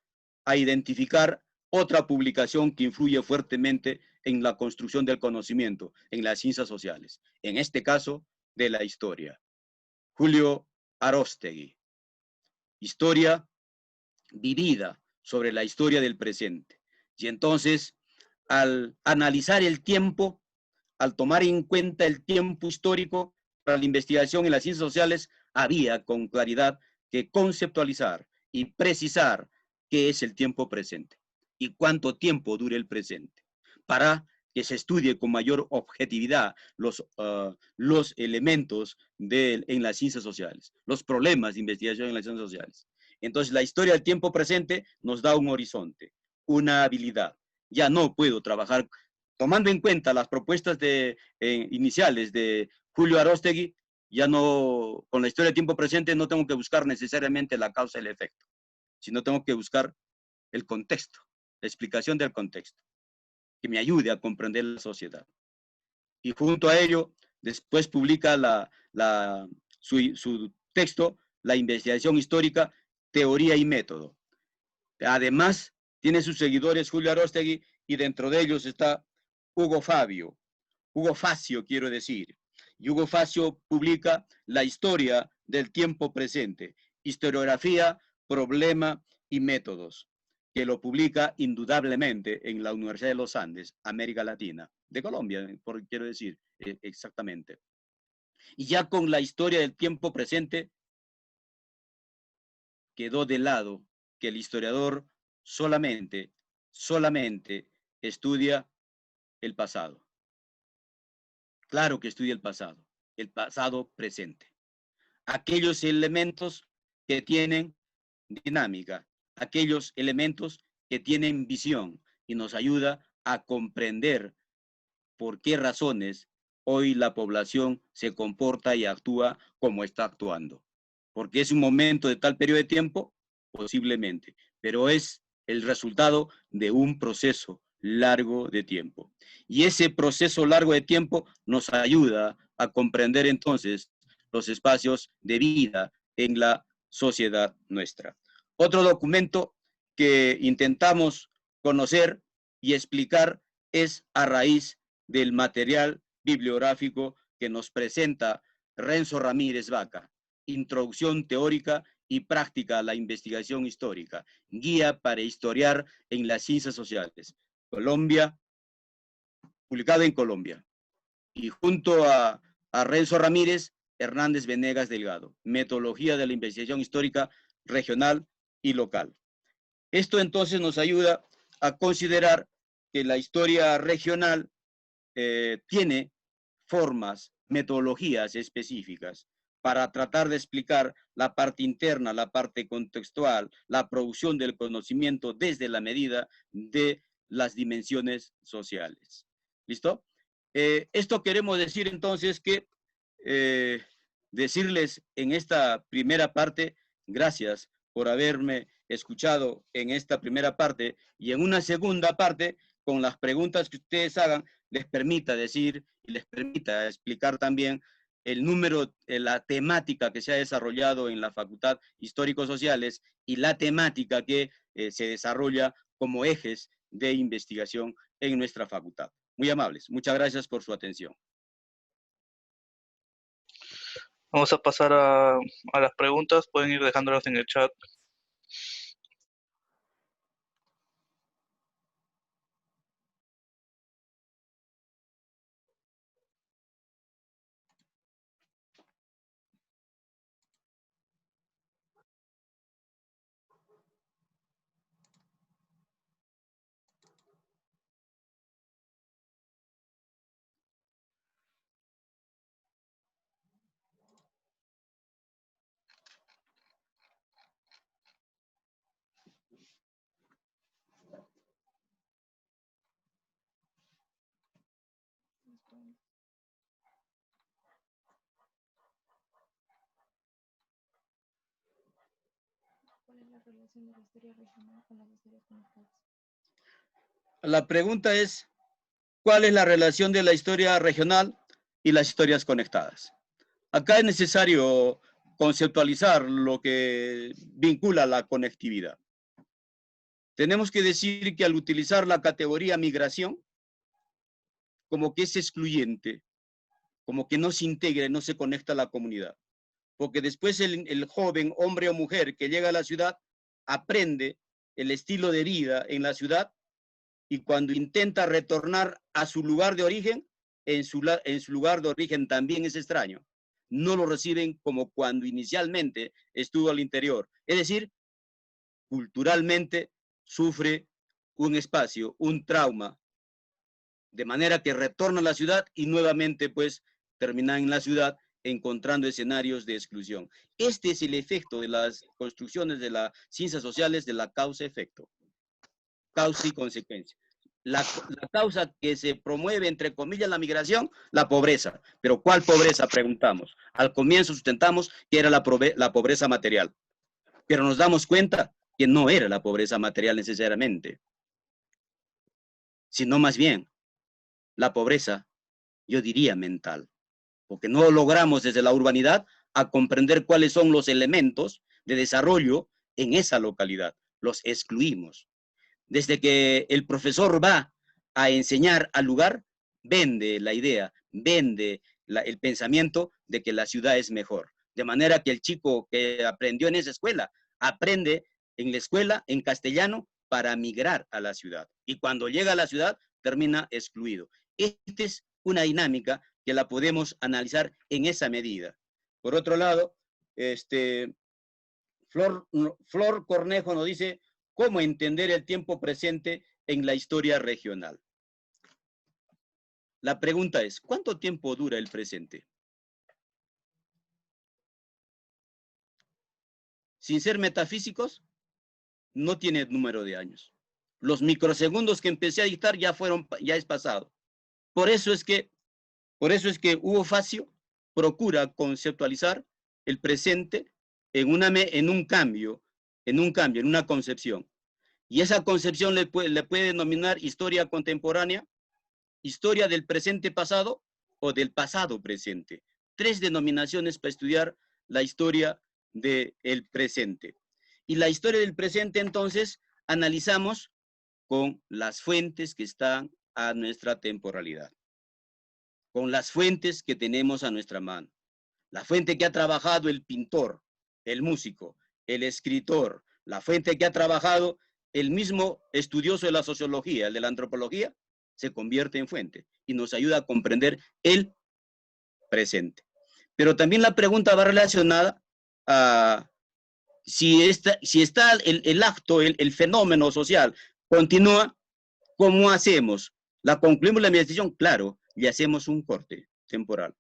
a identificar otra publicación que influye fuertemente en la construcción del conocimiento, en las ciencias sociales, en este caso, de la historia. Julio Aróstegui. Historia vivida sobre la historia del presente. Y entonces, al analizar el tiempo, al tomar en cuenta el tiempo histórico para la investigación en las ciencias sociales, había con claridad que conceptualizar y precisar qué es el tiempo presente y cuánto tiempo dura el presente, para que se estudie con mayor objetividad los elementos en las ciencias sociales, los problemas de investigación en las ciencias sociales. Entonces, la historia del tiempo presente nos da un horizonte, una habilidad. Ya no puedo trabajar, tomando en cuenta las propuestas iniciales de Julio Aróstegui, ya no, con la historia del tiempo presente no tengo que buscar necesariamente la causa y el efecto, sino tengo que buscar el contexto, la explicación del contexto, que me ayude a comprender la sociedad. Y junto a ello, después publica su texto, La investigación histórica, teoría y método. Además, tiene sus seguidores Julio Aróstegui y dentro de ellos está Hugo Facio, quiero decir. y Hugo Facio publica La historia del tiempo presente, historiografía, problema y métodos, que lo publica indudablemente en la Universidad de los Andes, América Latina, de Colombia, quiero decir exactamente. Y ya con la historia del tiempo presente, quedó de lado que el historiador solamente estudia el pasado. Claro que estudia el pasado presente. Aquellos elementos que tienen dinámica, aquellos elementos que tienen visión y nos ayuda a comprender por qué razones hoy la población se comporta y actúa como está actuando. Porque es un momento de tal periodo de tiempo, posiblemente, pero es el resultado de un proceso largo de tiempo. Y ese proceso largo de tiempo nos ayuda a comprender entonces los espacios de vida en la sociedad nuestra. Otro documento que intentamos conocer y explicar es a raíz del material bibliográfico que nos presenta Renzo Ramírez Vaca, Introducción teórica y práctica a la investigación histórica, guía para historiar en las ciencias sociales, Colombia, publicado en Colombia. Y junto a Renzo Ramírez, Hernández Venegas Delgado, Metodología de la investigación histórica regional y local. Esto entonces nos ayuda a considerar que la historia regional tiene formas, metodologías específicas para tratar de explicar la parte interna, la parte contextual, la producción del conocimiento desde la medida de las dimensiones sociales. ¿Listo? Esto queremos decir entonces que decirles en esta primera parte, gracias por haberme escuchado en esta primera parte y en una segunda parte, con las preguntas que ustedes hagan, les permita decir y les permita explicar también el número, la temática que se ha desarrollado en la Facultad Histórico-Sociales y la temática que se desarrolla como ejes de investigación en nuestra facultad. Muy amables. Muchas gracias por su atención. Vamos a pasar a las preguntas. Pueden ir dejándolas en el chat. ¿Cuál es la relación de la historia regional con las historias conectadas? La pregunta es, ¿cuál es la relación de la historia regional y las historias conectadas? Acá es necesario conceptualizar lo que vincula la conectividad. Tenemos que decir que al utilizar la categoría migración, como que es excluyente, como que no se integra, no se conecta a la comunidad. Porque después el joven, hombre o mujer que llega a la ciudad, aprende el estilo de vida en la ciudad y cuando intenta retornar a su lugar de origen, en su lugar de origen también es extraño. No lo reciben como cuando inicialmente estuvo al interior. Es decir, culturalmente sufre un espacio, un trauma, de manera que retorna a la ciudad y nuevamente pues termina en la ciudad encontrando escenarios de exclusión. Este es el efecto de las construcciones de las ciencias sociales de la causa-efecto, causa y consecuencia. La causa que se promueve, entre comillas, la migración, la pobreza. ¿Pero cuál pobreza? Preguntamos. Al comienzo sustentamos que era la pobreza material, pero nos damos cuenta que no era la pobreza material necesariamente, sino más bien la pobreza, yo diría, mental, porque no logramos desde la urbanidad a comprender cuáles son los elementos de desarrollo en esa localidad. Los excluimos. Desde que el profesor va a enseñar al lugar, vende la idea, vende el pensamiento de que la ciudad es mejor. De manera que el chico que aprendió en esa escuela, aprende en la escuela en castellano para migrar a la ciudad. Y cuando llega a la ciudad, termina excluido. Esta es una dinámica que la podemos analizar en esa medida. Por otro lado, Flor Cornejo nos dice, ¿cómo entender el tiempo presente en la historia regional? La pregunta es, ¿cuánto tiempo dura el presente? Sin ser metafísicos, no tiene número de años. Los microsegundos que empecé a dictar ya es pasado. Por eso es que Hugo Facio procura conceptualizar el presente en un cambio, en una concepción. Y esa concepción le puede denominar historia contemporánea, historia del presente pasado o del pasado presente. 3 denominaciones para estudiar la historia del presente. Y la historia del presente, entonces, analizamos con las fuentes que están a nuestra temporalidad, con las fuentes que tenemos a nuestra mano. La fuente que ha trabajado el pintor, el músico, el escritor, la fuente que ha trabajado el mismo estudioso de la sociología, el de la antropología, se convierte en fuente y nos ayuda a comprender el presente. Pero también la pregunta va relacionada a si está el acto, el fenómeno social continúa, ¿cómo hacemos? ¿La concluimos la investigación? Claro, le hacemos un corte temporal.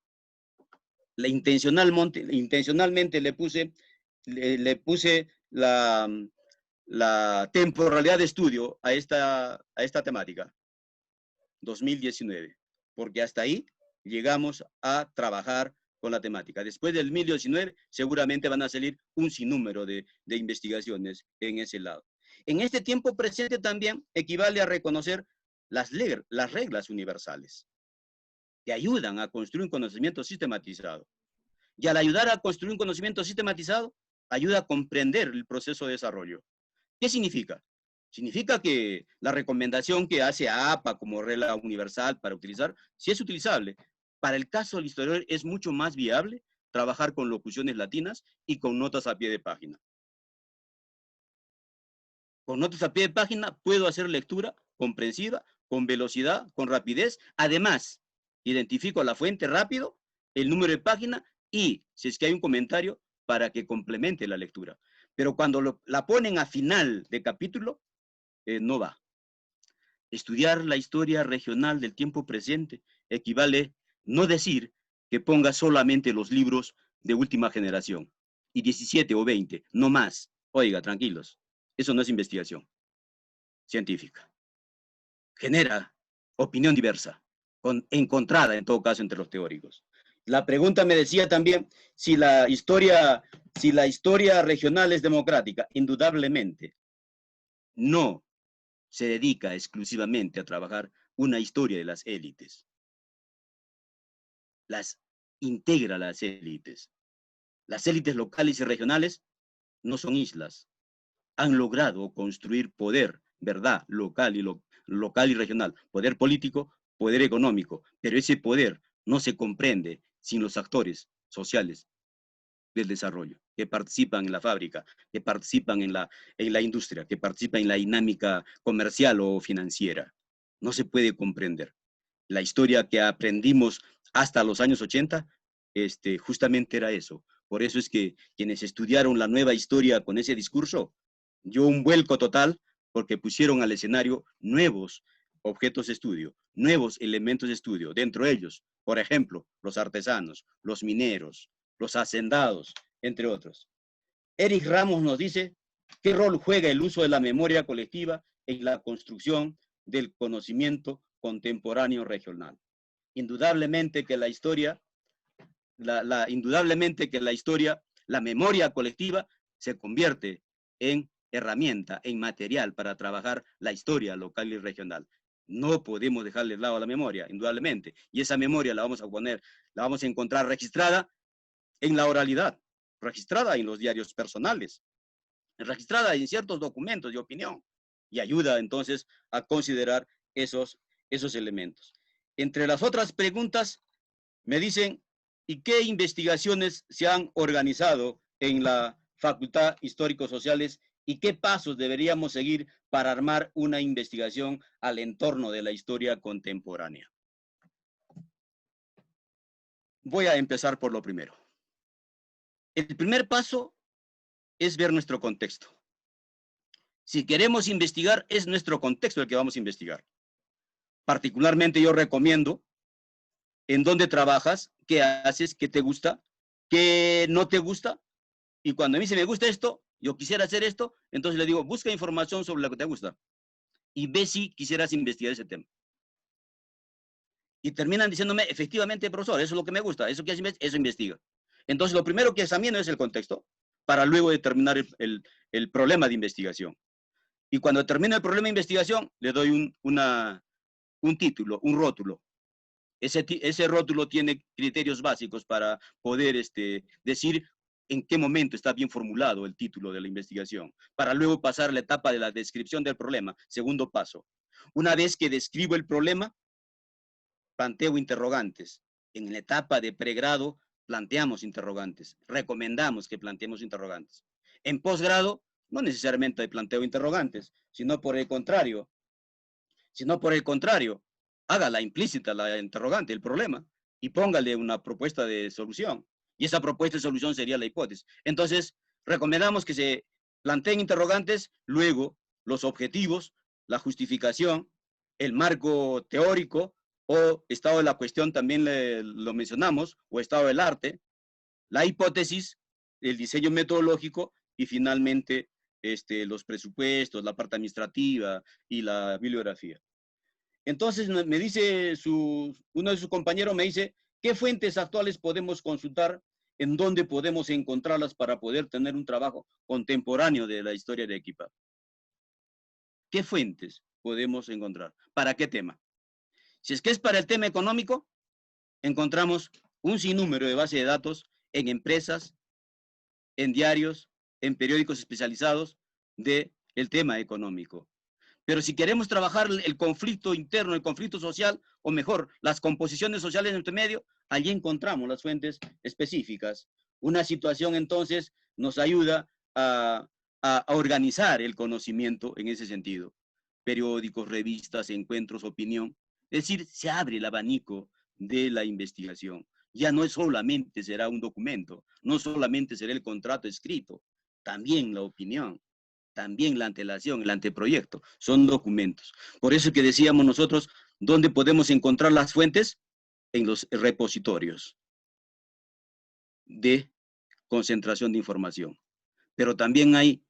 Intencionalmente le puse la temporalidad de estudio a esta temática, 2019, porque hasta ahí llegamos a trabajar con la temática. Después del 2019 seguramente van a salir un sinnúmero de investigaciones en ese lado. En este tiempo presente también equivale a reconocer las reglas universales que ayudan a construir un conocimiento sistematizado. Y al ayudar a construir un conocimiento sistematizado, ayuda a comprender el proceso de desarrollo. ¿Qué significa? Significa que la recomendación que hace APA como regla universal para utilizar, sí es utilizable. Para el caso del historiador es mucho más viable trabajar con locuciones latinas y con notas a pie de página. Con notas a pie de página puedo hacer lectura comprensiva, con velocidad, con rapidez. Además, identifico la fuente rápido, el número de página y, si es que hay un comentario, para que complemente la lectura. Pero cuando la ponen a final de capítulo, no va. Estudiar la historia regional del tiempo presente equivale no decir que ponga solamente los libros de última generación, y 17 o 20, no más. Oiga, tranquilos, eso no es investigación científica. Genera opinión diversa, encontrada en todo caso entre los teóricos. La pregunta me decía también si la historia regional es democrática. Indudablemente, no se dedica exclusivamente a trabajar una historia de las élites. Las integra las élites. Las élites locales y regionales no son islas. Han logrado construir poder, verdad, local y regional, poder político, poder económico, pero ese poder no se comprende sin los actores sociales del desarrollo, que participan en la fábrica, que participan en la industria, que participan en la dinámica comercial o financiera. No se puede comprender. La historia que aprendimos hasta los años 80, justamente era eso. Por eso es que quienes estudiaron la nueva historia con ese discurso, dio un vuelco total porque pusieron al escenario nuevos objetos de estudio, nuevos elementos de estudio. Dentro de ellos, por ejemplo, los artesanos, los mineros, los hacendados, entre otros. Eric Ramos nos dice qué rol juega el uso de la memoria colectiva en la construcción del conocimiento contemporáneo regional. Indudablemente que la historia, la memoria colectiva se convierte en herramienta, en material para trabajar la historia local y regional. No podemos dejarle de lado a la memoria, indudablemente. Y esa memoria la vamos a encontrar registrada en la oralidad, registrada en los diarios personales, registrada en ciertos documentos de opinión, y ayuda entonces a considerar esos elementos. Entre las otras preguntas, Me dicen, ¿y qué investigaciones se han organizado en la Facultad Histórico-Sociales y qué pasos deberíamos seguir para armar una investigación al entorno de la historia contemporánea? Voy a empezar por lo primero. El primer paso es ver nuestro contexto. Si queremos investigar, es nuestro contexto el que vamos a investigar. Particularmente yo recomiendo en dónde trabajas, qué haces, qué te gusta, qué no te gusta. Y cuando a mí se me gusta esto, yo quisiera hacer esto, entonces le digo, busca información sobre lo que te gusta y ve si quisieras investigar ese tema. Y terminan diciéndome, efectivamente, profesor, eso es lo que me gusta, eso que haces, eso investiga. Entonces, lo primero que examino es el contexto, para luego determinar el problema de investigación. Y cuando termino el problema de investigación, le doy un título, un rótulo. Ese rótulo tiene criterios básicos para poder decir en qué momento está bien formulado el título de la investigación, para luego pasar a la etapa de la descripción del problema, segundo paso. Una vez que describo el problema, planteo interrogantes. En la etapa de pregrado, planteamos interrogantes. Recomendamos que planteemos interrogantes. En posgrado, no necesariamente planteo interrogantes, sino por el contrario, hágala implícita la interrogante, el problema, y póngale una propuesta de solución. Y esa propuesta de solución sería la hipótesis. Entonces, recomendamos que se planteen interrogantes, luego los objetivos, la justificación, el marco teórico o estado de la cuestión, también lo mencionamos, o estado del arte, la hipótesis, el diseño metodológico y finalmente los presupuestos, la parte administrativa y la bibliografía. Entonces me dice uno de sus compañeros, me dice, ¿qué fuentes actuales podemos consultar? ¿En dónde podemos encontrarlas para poder tener un trabajo contemporáneo de la historia de Arequipa? ¿Qué fuentes podemos encontrar? ¿Para qué tema? Si es que es para el tema económico, encontramos un sinnúmero de bases de datos en empresas, en diarios, en periódicos especializados del tema económico. Pero si queremos trabajar el conflicto interno, el conflicto social, o mejor, las composiciones sociales en nuestro medio, allí encontramos las fuentes específicas. Una situación entonces nos ayuda a organizar el conocimiento en ese sentido. Periódicos, revistas, encuentros, opinión. Es decir, se abre el abanico de la investigación. Ya no es solamente será un documento, no solamente será el contrato escrito, también la opinión, también la antelación, el anteproyecto, son documentos. Por eso que decíamos nosotros, ¿dónde podemos encontrar las fuentes? En los repositorios de concentración de información. Pero también hay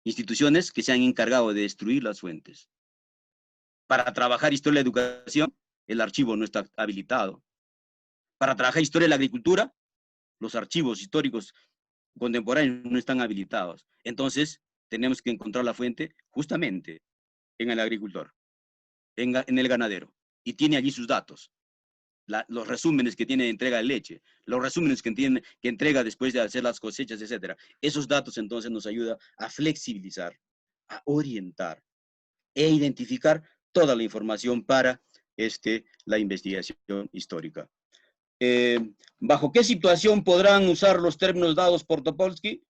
instituciones que se han encargado de destruir las fuentes. Para trabajar historia de la educación, el archivo no está habilitado. Para trabajar historia de la agricultura, los archivos históricos contemporáneos no están habilitados. Entonces, tenemos que encontrar la fuente justamente en el agricultor, en el ganadero, y tiene allí sus datos, los resúmenes que tiene de entrega de leche, los resúmenes que entrega después de hacer las cosechas, etc. Esos datos entonces nos ayudan a flexibilizar, a orientar e identificar toda la información para la investigación histórica. ¿Bajo qué situación podrán usar los términos dados por Topolsky?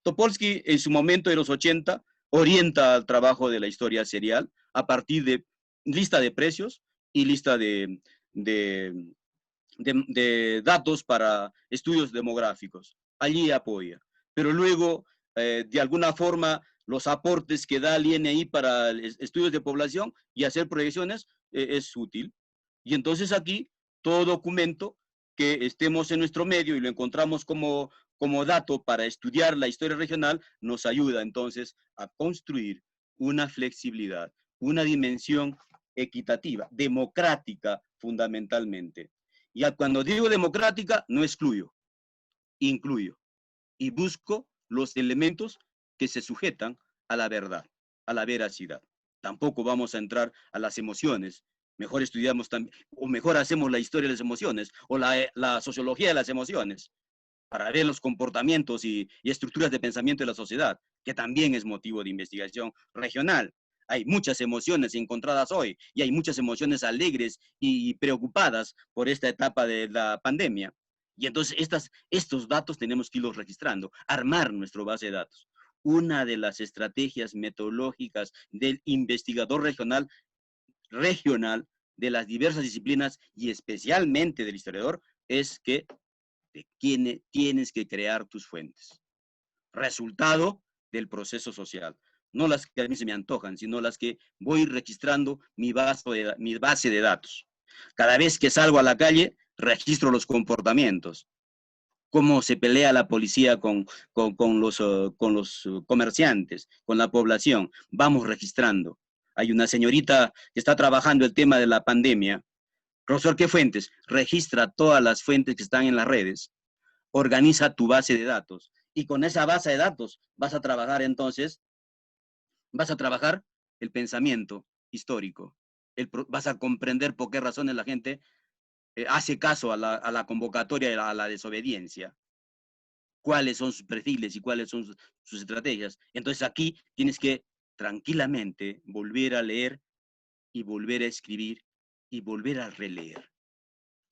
Topolsky, en su momento de los 80, orienta al trabajo de la historia serial a partir de lista de precios y lista de datos para estudios demográficos. Allí apoya. Pero luego, de alguna forma, los aportes que da el INI para estudios de población y hacer proyecciones es útil. Y entonces aquí, todo documento que estemos en nuestro medio y lo encontramos como dato para estudiar la historia regional, nos ayuda entonces a construir una flexibilidad, una dimensión equitativa, democrática fundamentalmente. Y cuando digo democrática, no excluyo, incluyo y busco los elementos que se sujetan a la verdad, a la veracidad. Tampoco vamos a entrar a las emociones. Mejor estudiamos también, o mejor hacemos la historia de las emociones, o la sociología de las emociones, para ver los comportamientos y estructuras de pensamiento de la sociedad, que también es motivo de investigación regional. Hay muchas emociones encontradas hoy y hay muchas emociones alegres y preocupadas por esta etapa de la pandemia. Y entonces estos datos tenemos que irlos registrando, armar nuestra base de datos. Una de las estrategias metodológicas del investigador regional de las diversas disciplinas y especialmente del historiador es que tienes que crear tus fuentes. Resultado del proceso social. No las que a mí se me antojan, sino las que voy registrando mi base de datos. Cada vez que salgo a la calle, registro los comportamientos. Cómo se pelea la policía con los comerciantes, con la población. Vamos registrando. Hay una señorita que está trabajando el tema de la pandemia. Profesor, ¿qué fuentes? Registra todas las fuentes que están en las redes. Organiza tu base de datos. Y con esa base de datos vas a trabajar entonces, vas a trabajar el pensamiento histórico. Vas a comprender por qué razones la gente hace caso a la convocatoria, a la desobediencia. Cuáles son sus perfiles y cuáles son sus estrategias. Entonces aquí tienes que tranquilamente volver a leer y volver a escribir y volver a releer.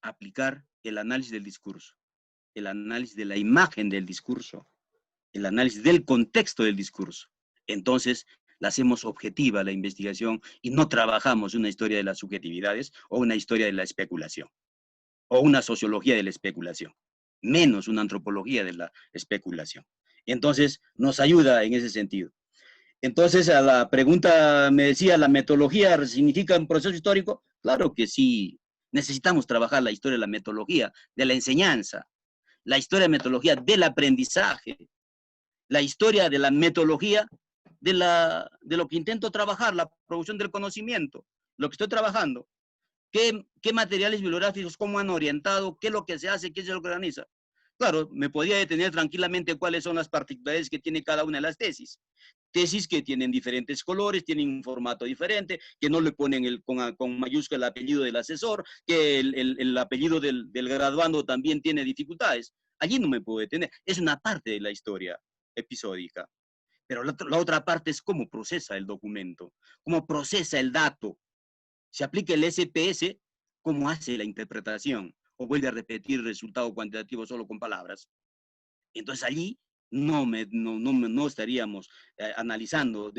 Aplicar el análisis del discurso, el análisis de la imagen del discurso, el análisis del contexto del discurso. Entonces, la hacemos objetiva la investigación y no trabajamos una historia de las subjetividades o una historia de la especulación o una sociología de la especulación, menos una antropología de la especulación. Entonces, nos ayuda en ese sentido. Entonces, a la pregunta me decía, ¿la metodología significa un proceso histórico? Claro que sí. Necesitamos trabajar la historia de la metodología, de la enseñanza, la historia de metodología del aprendizaje, la historia de la metodología de lo que intento trabajar, la producción del conocimiento, lo que estoy trabajando. ¿Qué materiales bibliográficos, cómo han orientado, qué es lo que se hace, qué se organiza? Claro, me podía detener tranquilamente cuáles son las particularidades que tiene cada una de las tesis. Tesis que tienen diferentes colores, tienen un formato diferente, que no le ponen con mayúscula el apellido del asesor, que el apellido del graduando también tiene dificultades. Allí no me puedo detener. Es una parte de la historia episódica. Pero la otra parte es cómo procesa el documento, cómo procesa el dato. Se aplica el SPS, cómo hace la interpretación, o vuelve a repetir el resultado cuantitativo solo con palabras. Entonces allí no estaríamos analizando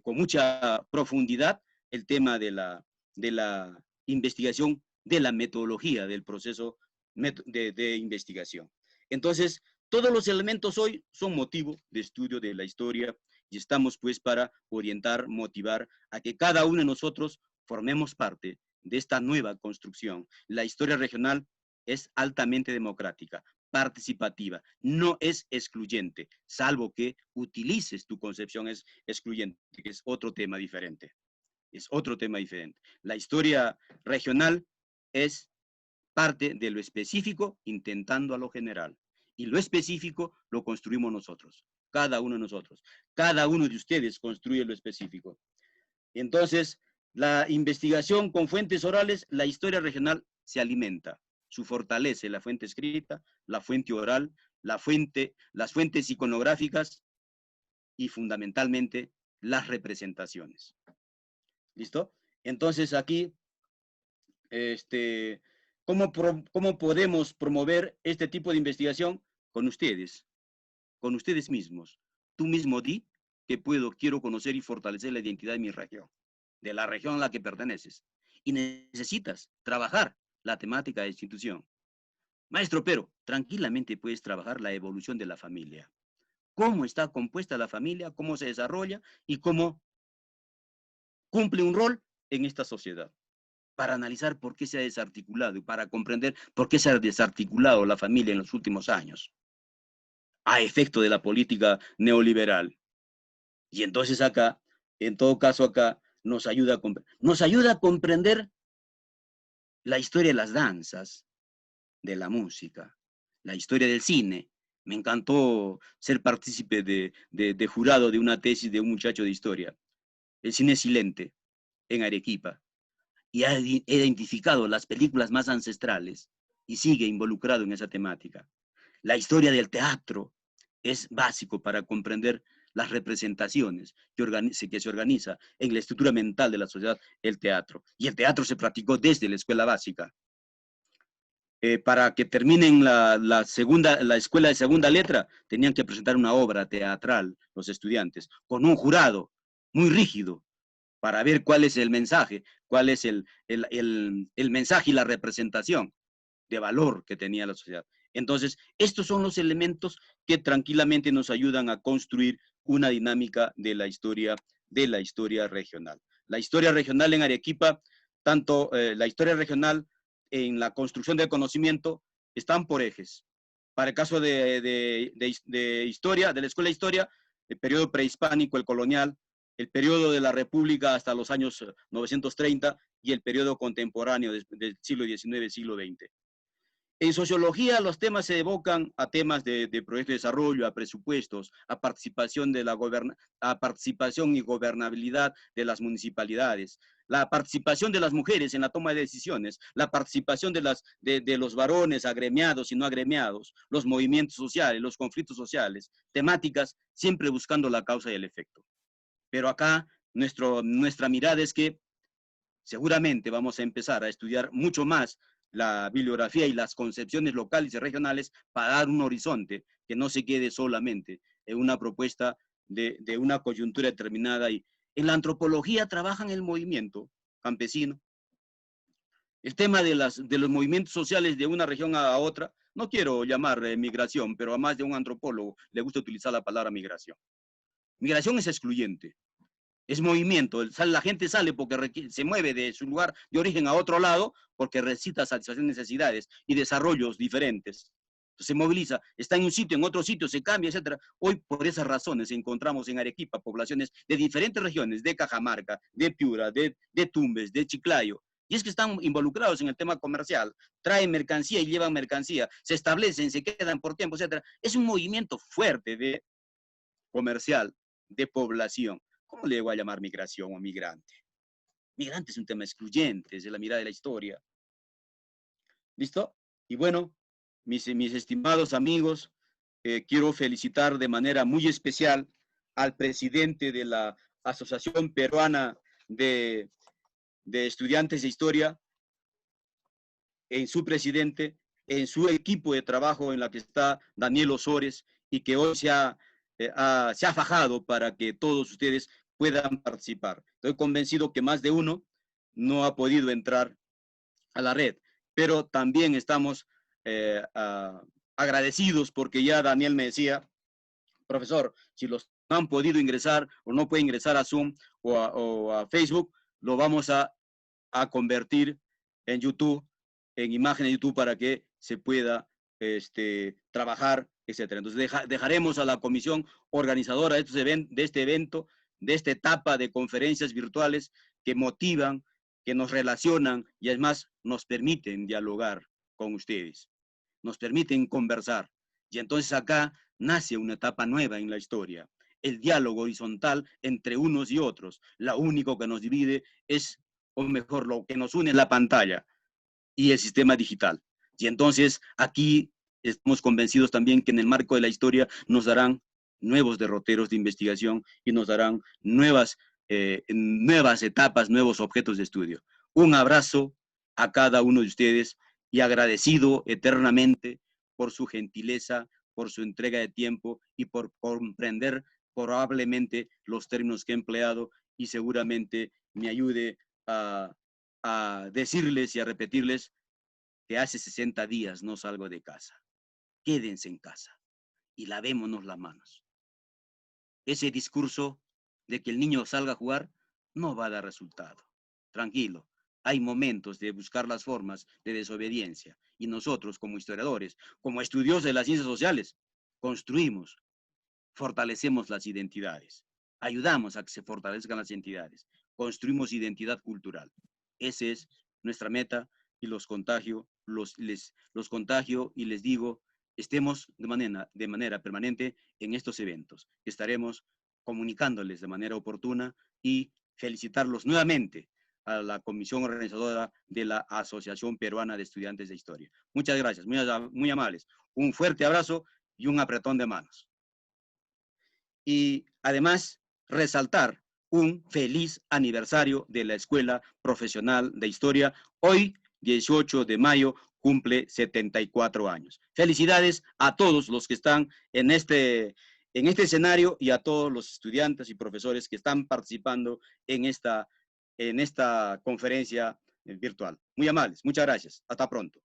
con mucha profundidad el tema de la investigación, de la metodología del proceso de investigación. Entonces, todos los elementos hoy son motivo de estudio de la historia y estamos pues para orientar, motivar a que cada uno de nosotros formemos parte de esta nueva construcción. La historia regional es altamente democrática, participativa, no es excluyente, salvo que utilices tu concepción excluyente, que es otro tema diferente. Es otro tema diferente. La historia regional es parte de lo específico intentando a lo general. Y lo específico lo construimos nosotros, cada uno de nosotros. Cada uno de ustedes construye lo específico. Entonces, la investigación con fuentes orales, la historia regional se alimenta. Su fortalece la fuente escrita, la fuente oral, las fuentes iconográficas y fundamentalmente las representaciones. ¿Listo? Entonces aquí, ¿cómo podemos promover este tipo de investigación? Con ustedes mismos. Tú mismo di que quiero conocer y fortalecer la identidad de mi región, de la región a la que perteneces. Y necesitas trabajar la temática de institución. Maestro, pero tranquilamente puedes trabajar la evolución de la familia. Cómo está compuesta la familia, cómo se desarrolla y cómo cumple un rol en esta sociedad. Para analizar por qué se ha desarticulado y para comprender por qué se ha desarticulado la familia en los últimos años, a efecto de la política neoliberal. Y entonces acá, en todo caso acá, nos ayuda a comprender la historia de las danzas, de la música, la historia del cine. Me encantó ser partícipe de jurado de una tesis de un muchacho de historia. El cine silente en Arequipa. Y ha identificado las películas más ancestrales y sigue involucrado en esa temática. La historia del teatro es básico para comprender las representaciones que se organiza en la estructura mental de la sociedad, el teatro. Y el teatro se practicó desde la escuela básica. Para que terminen la escuela de segunda letra, tenían que presentar una obra teatral los estudiantes, con un jurado muy rígido, para ver cuál es el mensaje, cuál es el mensaje y la representación de valor que tenía la sociedad. Entonces, estos son los elementos que tranquilamente nos ayudan a construir una dinámica de la historia regional. La historia regional en Arequipa, tanto la historia regional en la construcción del conocimiento, están por ejes. Para el caso de historia, de la escuela de historia, el periodo prehispánico, el colonial, el periodo de la República hasta los años 930 y el periodo contemporáneo del siglo XIX, siglo XX. En sociología los temas se evocan a temas de proyectos de desarrollo, a presupuestos, a participación, a participación y gobernabilidad de las municipalidades, la participación de las mujeres en la toma de decisiones, la participación de los varones agremiados y no agremiados, los movimientos sociales, los conflictos sociales, temáticas siempre buscando la causa y el efecto. Pero acá nuestra mirada es que seguramente vamos a empezar a estudiar mucho más la bibliografía y las concepciones locales y regionales para dar un horizonte que no se quede solamente en una propuesta de una coyuntura determinada. Y en la antropología trabajan el movimiento campesino. El tema de los movimientos sociales de una región a otra, no quiero llamar migración, pero a más de un antropólogo le gusta utilizar la palabra migración. Migración es excluyente. Es movimiento, la gente sale porque se mueve de su lugar de origen a otro lado porque necesita satisfacer necesidades y desarrollos diferentes. Se moviliza, está en un sitio, en otro sitio, se cambia, etc. Hoy, por esas razones, encontramos en Arequipa poblaciones de diferentes regiones, de Cajamarca, de Piura, de Tumbes, de Chiclayo, y es que están involucrados en el tema comercial, traen mercancía y llevan mercancía, se establecen, se quedan por tiempo, etc. Es un movimiento fuerte de comercial, de población. ¿Cómo le voy a llamar migración o migrante? Migrante es un tema excluyente, es de la mirada de la historia. ¿Listo? Y bueno, mis estimados amigos, quiero felicitar de manera muy especial al presidente de la Asociación Peruana de Estudiantes de Historia, en su presidente, en su equipo de trabajo en la que está Daniel Osores, y que hoy se ha fajado para que todos ustedes puedan participar. Estoy convencido que más de uno no ha podido entrar a la red, pero también estamos agradecidos porque ya Daniel me decía, profesor, si los no han podido ingresar o no pueden ingresar a Zoom o a Facebook, lo vamos a convertir en YouTube, en imagen de YouTube para que se pueda trabajar, etcétera. Entonces dejaremos a la comisión organizadora de este evento, de esta etapa de conferencias virtuales que motivan, que nos relacionan y además nos permiten dialogar con ustedes, nos permiten conversar. Y entonces acá nace una etapa nueva en la historia, el diálogo horizontal entre unos y otros. Lo único que nos divide es, o mejor, lo que nos une es la pantalla y el sistema digital. Y entonces aquí estamos convencidos también que en el marco de la historia nos darán nuevos derroteros de investigación y nos darán nuevas etapas, nuevos objetos de estudio. Un abrazo a cada uno de ustedes y agradecido eternamente por su gentileza, por su entrega de tiempo y por comprender probablemente los términos que he empleado y seguramente me ayude a decirles y a repetirles que hace 60 días no salgo de casa. Quédense en casa y lavémonos las manos. Ese discurso de que el niño salga a jugar no va a dar resultado. Tranquilo, hay momentos de buscar las formas de desobediencia y nosotros como historiadores, como estudiosos de las ciencias sociales, construimos, fortalecemos las identidades, ayudamos a que se fortalezcan las identidades, construimos identidad cultural. Esa es nuestra meta y los contagio y les digo, estemos de manera permanente en estos eventos. Estaremos comunicándoles de manera oportuna y felicitarlos nuevamente a la comisión organizadora de la Asociación Peruana de Estudiantes de Historia. Muchas gracias, muy amables. Un fuerte abrazo y un apretón de manos. y además resaltar un feliz aniversario de la Escuela Profesional de Historia. Hoy, 18 de mayo, cumple 74 años. Felicidades a todos los que están en este escenario y a todos los estudiantes y profesores que están participando en esta conferencia virtual. Muy amables, muchas gracias. Hasta pronto.